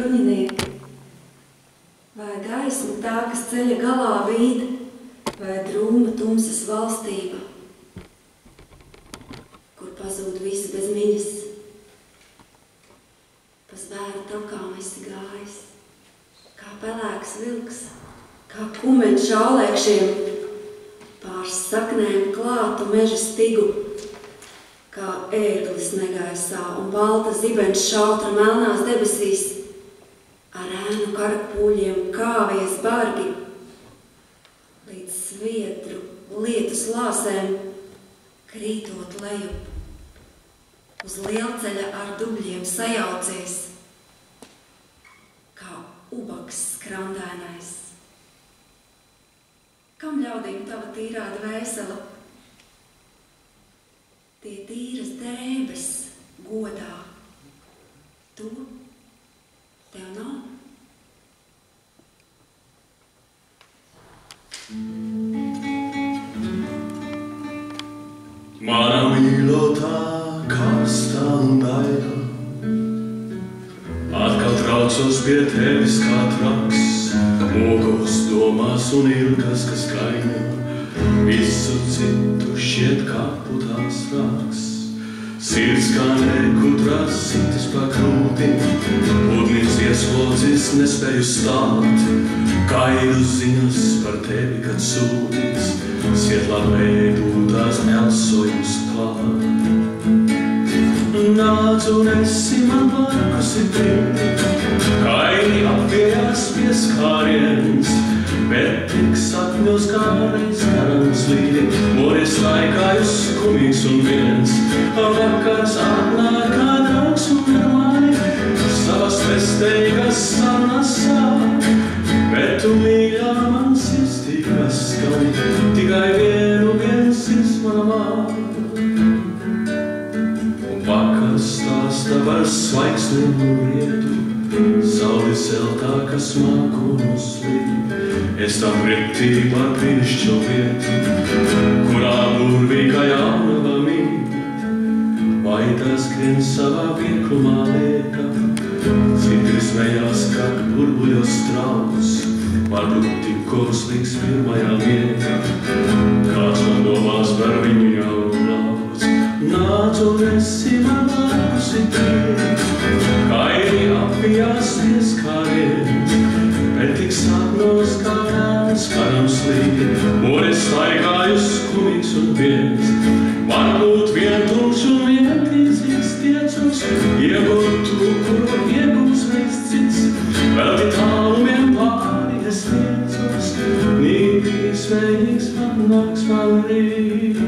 bruņinieki, vai gaisma tā, kas ceļa galā vīd, vai drūma tumsas valstība, kur pazūd visi bez miņas. Pa zvēru takām esi gājis, kā pelēks vilks, kā kumeņš šālēkšiem, pār saknēm klātu meža stigu, kā ērglis negaisā un balta zibens šautra melnās debesīs, ar ēnu karakpūļiem kāvies bargi, līdz sviedru lietus lāsēm krītot lejup, uz lielceļa ar dubļiem sajaucies, kā ubaks skrandēnais. Kam ļaudīm tava tīrā dvēsele? Tie tīras drēbes godā. To tev nav? Mana mīlotā karstā un daļa, atkal traucos pie tevis kā traks, mokos domās un ilgas, kas kaina, visu citu šķiet kā putās rāks. Sirds kā nekudrās sitas pa krūti, ūdnis ieslodzis nespēju stāt, kaidu ziņas par tevi, kad sūtīs, sietlā veidūtās elsojums klāt. Nāc un esi man blakus sirdī, kaini apviejās pieskāriens, bet tik sapņos kā reiz garams līdi, mories laikājus skumīgs un viens. Vakars atnāk kā draugs un nemai, savas pesteigas sarunas sāk, bet tu mīļā man sirstīgas skali, tikai viens mana vārda. Un vakars stāsta par svaigstiem un rietu, sauli zeltā, kas māk un uzlīd. Es tam pretī par brīnišķo vietu, kurā burvīga jaunava mīt. Vai tas skrien savā vieklumā lieka, citri smējās, kad burbuļos trauc, varbūt tik koslīgs pirmajā vietā. Kāds man domās par viņu jau lauc. Nāc un esi man blakus sirdī, kaini apvijās pieskāriens, bet tik sapnos kā nāc karams līdi, moris staigājus skumīgs un viens. Varbūt vientuļš un vientīzīgs tiecums, iegūt tu, kuru iegūs reiz cits, vēl tik tālumiem pāri es liecos, nīdīs vējīgs man nāks man rīt.